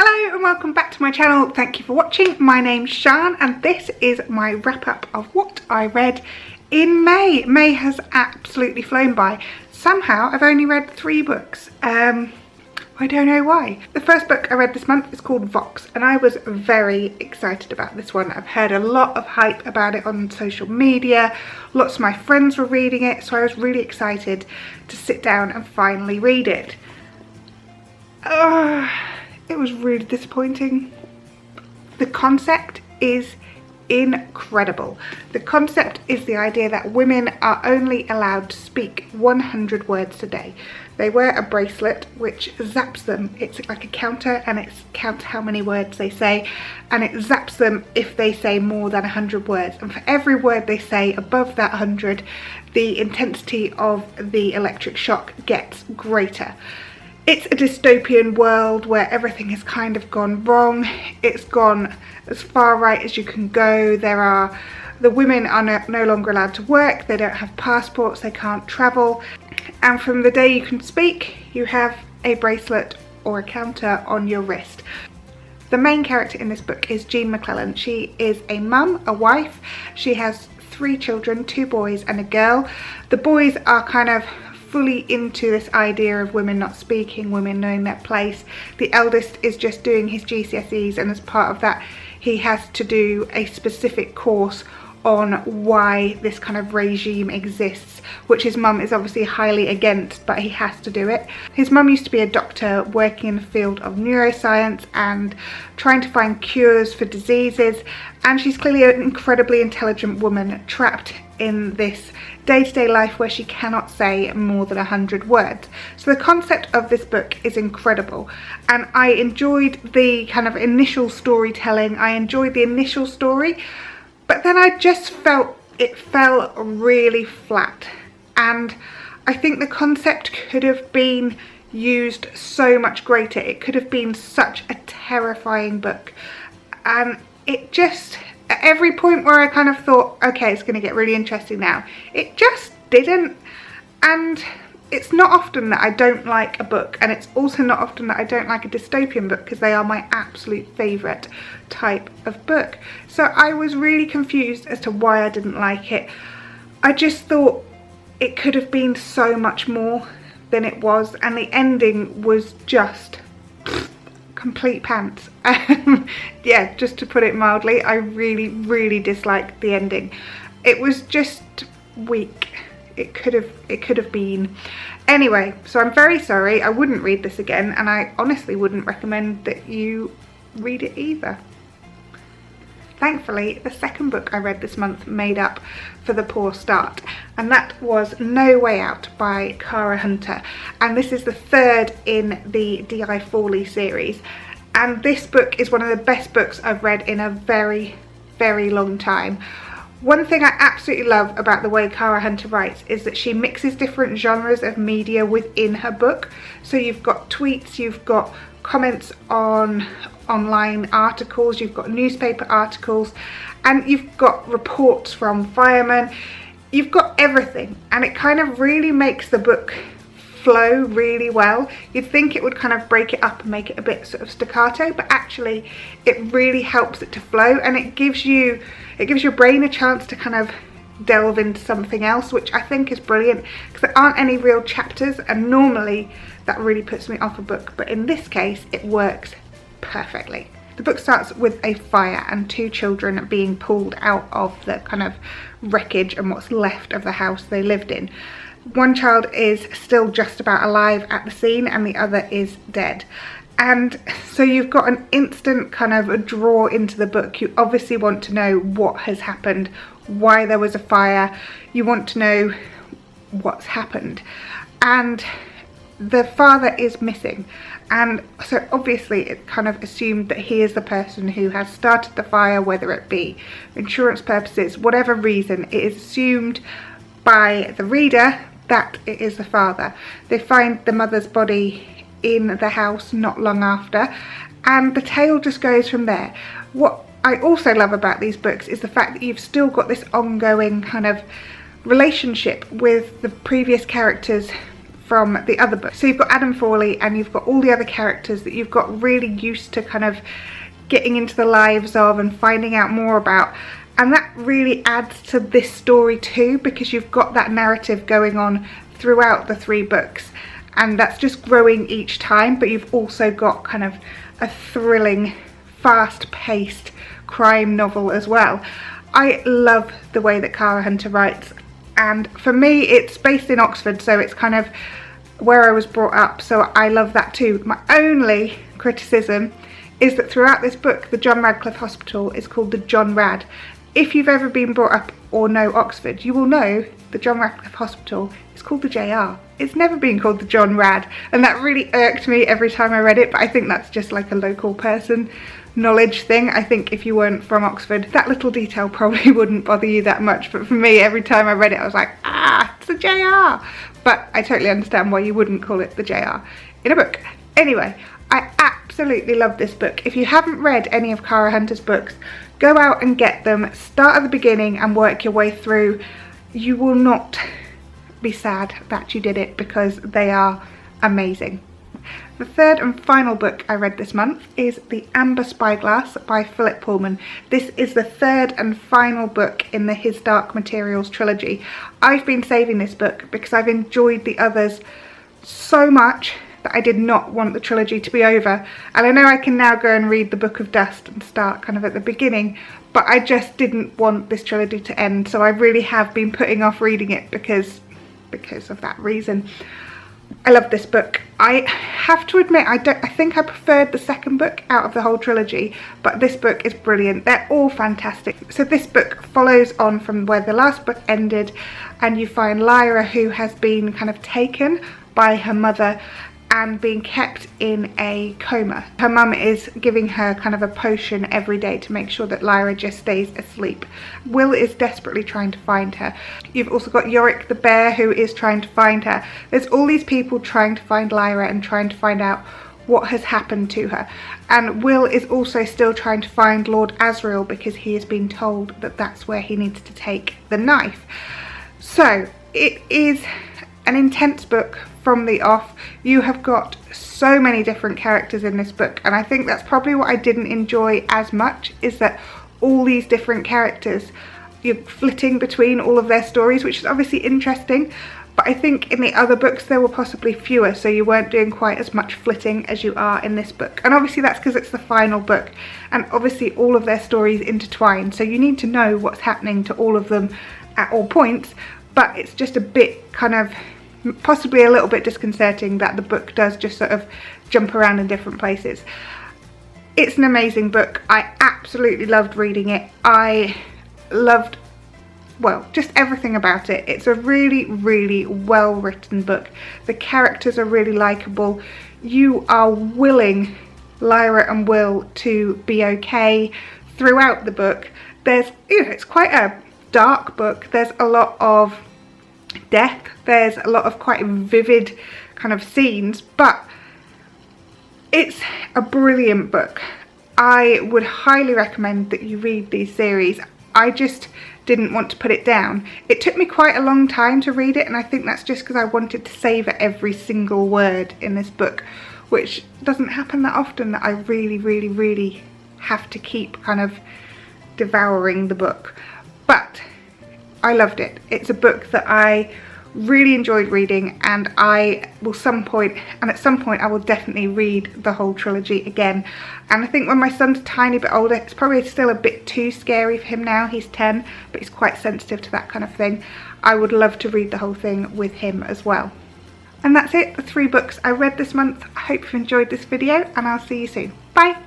Hello and welcome back to my channel. Thank you for watching. My name's Shan and this is my wrap up of what I read in May. May has absolutely flown by. Somehow I've only read 3 books. I don't know why. The first book I read this month is called Vox and I was very excited about this one. I've heard a lot of hype about it on social media. Lots of my friends were reading it, so I was really excited to sit down and finally read it. It was really disappointing. The concept is incredible. The concept is the idea that women are only allowed to speak 100 words a day. They wear a bracelet which zaps them. It's like a counter and it counts how many words they say, and it zaps them if they say more than 100 words. And for every word they say above that 100, the intensity of the electric shock gets greater. It's a dystopian world where everything has kind of gone wrong. It's gone as far right as you can go. The women are no longer allowed to work, they don't have passports, they can't travel. And from the day you can speak, you have a bracelet or a counter on your wrist. The main character in this book is Jean McClellan. She is a mum, a wife. She has 3 children, 2 boys and a girl. The boys are kind of fully into this idea of women not speaking, women knowing their place. The eldest is just doing his GCSEs, and as part of that he has to do a specific course on why this kind of regime exists, which his mum is obviously highly against, but he has to do it. His mum used to be a doctor working in the field of neuroscience and trying to find cures for diseases, and she's clearly an incredibly intelligent woman trapped in this day-to-day life where she cannot say more than 100 words. So the concept of this book is incredible, and I enjoyed the kind of initial storytelling. I enjoyed the initial story, but then I just felt it fell really flat, and I think the concept could have been used so much greater. It could have been such a terrifying book, and it just, at every point where I kind of thought, okay, it's going to get really interesting now, it just didn't. And it's not often that I don't like a book, and it's also not often that I don't like a dystopian book, because they are my absolute favourite type of book. So I was really confused as to why I didn't like it. I just thought it could have been so much more than it was, and the ending was just complete pants. Yeah, just to put it mildly, I really disliked the ending. It was just weak. It could have been. Anyway, so I'm very sorry. I wouldn't read this again, and I honestly wouldn't recommend that you read it either. Thankfully, the second book I read this month made up for the poor start, and that was No Way Out by Cara Hunter, and this is the 3rd in the D.I. Fawley series, and this book is one of the best books I've read in a very long time. One thing I absolutely love about the way Cara Hunter writes is that she mixes different genres of media within her book. So you've got tweets, you've got comments on online articles, you've got newspaper articles, and you've got reports from firemen. You've got everything, and it kind of really makes the book flow really well. You'd think it would kind of break it up and make it a bit sort of staccato, but actually it really helps it to flow, and it gives your brain a chance to kind of delve into something else, which I think is brilliant, because there aren't any real chapters, and normally that really puts me off a book, but in this case it works perfectly. The book starts with a fire and 2 children being pulled out of the kind of wreckage and what's left of the house they lived in. One child is still just about alive at the scene and the other is dead. And so you've got an instant kind of a draw into the book. You obviously want to know what has happened, why there was a fire. You want to know what's happened. And the father is missing. And so obviously it's kind of assumed that he is the person who has started the fire, whether it be insurance purposes, whatever reason. It is assumed by the reader that it is the father. They find the mother's body in the house not long after, and the tale just goes from there. What I also love about these books is the fact that you've still got this ongoing kind of relationship with the previous characters from the other book. So you've got Adam Frawley and you've got all the other characters that you've got really used to kind of getting into the lives of and finding out more about. And that really adds to this story too, because you've got that narrative going on throughout the 3 books, and that's just growing each time, but you've also got kind of a thrilling, fast-paced crime novel as well. I love the way that Kara Hunter writes, and for me it's based in Oxford, so it's kind of where I was brought up, so I love that too. My only criticism is that throughout this book the John Radcliffe Hospital is called the John Rad. If you've ever been brought up or know Oxford, you will know the John Radcliffe Hospital is called the JR. It's never been called the John Rad, and that really irked me every time I read it, but I think that's just like a local person knowledge thing. I think if you weren't from Oxford, that little detail probably wouldn't bother you that much, but for me, every time I read it I was like, ah, it's the JR. But I totally understand why you wouldn't call it the JR in a book. Anyway, I absolutely love this book. If you haven't read any of Kara Hunter's books, go out and get them. Start at the beginning and work your way through. You will not be sad that you did it, because they are amazing. The third and final book I read this month is The Amber Spyglass by Philip Pullman. This is the third and final book in the His Dark Materials trilogy. I've been saving this book because I've enjoyed the others so much that I did not want the trilogy to be over. And I know I can now go and read the Book of Dust and start kind of at the beginning, but I just didn't want this trilogy to end, so I really have been putting off reading it because of that reason. I love this book. I have to admit, I think I preferred the second book out of the whole trilogy, but this book is brilliant. They're all fantastic. So this book follows on from where the last book ended, and you find Lyra, who has been kind of taken by her mother and being kept in a coma. Her mum is giving her kind of a potion every day to make sure that Lyra just stays asleep. Will is desperately trying to find her. You've also got Yorick the bear, who is trying to find her. There's all these people trying to find Lyra and trying to find out what has happened to her. And Will is also still trying to find Lord Asriel, because he has been told that that's where he needs to take the knife. So it is an intense book from the off. You have got so many different characters in this book, and I think that's probably what I didn't enjoy as much, is that all these different characters, you're flitting between all of their stories, which is obviously interesting, but I think in the other books there were possibly fewer, so you weren't doing quite as much flitting as you are in this book. And obviously that's because it's the final book, and obviously all of their stories intertwine, so you need to know what's happening to all of them at all points, but it's just a bit kind of possibly a little bit disconcerting that the book does just sort of jump around in different places. It's an amazing book. I absolutely loved reading it. I loved, well, just everything about it. It's a really, really well written book. The characters are really likeable. You are willing Lyra and Will to be okay throughout the book. There's, you know, it's quite a dark book. There's a lot of death, there's a lot of quite vivid kind of scenes, but it's a brilliant book. I would highly recommend that you read these series. I just didn't want to put it down. It took me quite a long time to read it, and I think that's just because I wanted to savour every single word in this book, which doesn't happen that often, that I really, really, really have to keep kind of devouring the book. But I loved it. It's a book that I really enjoyed reading, and I will at some point I will definitely read the whole trilogy again. And I think when my son's a tiny bit older, it's probably still a bit too scary for him now. He's 10, but he's quite sensitive to that kind of thing. I would love to read the whole thing with him as well. And that's it, the 3 books I read this month. I hope you've enjoyed this video, and I'll see you soon. Bye!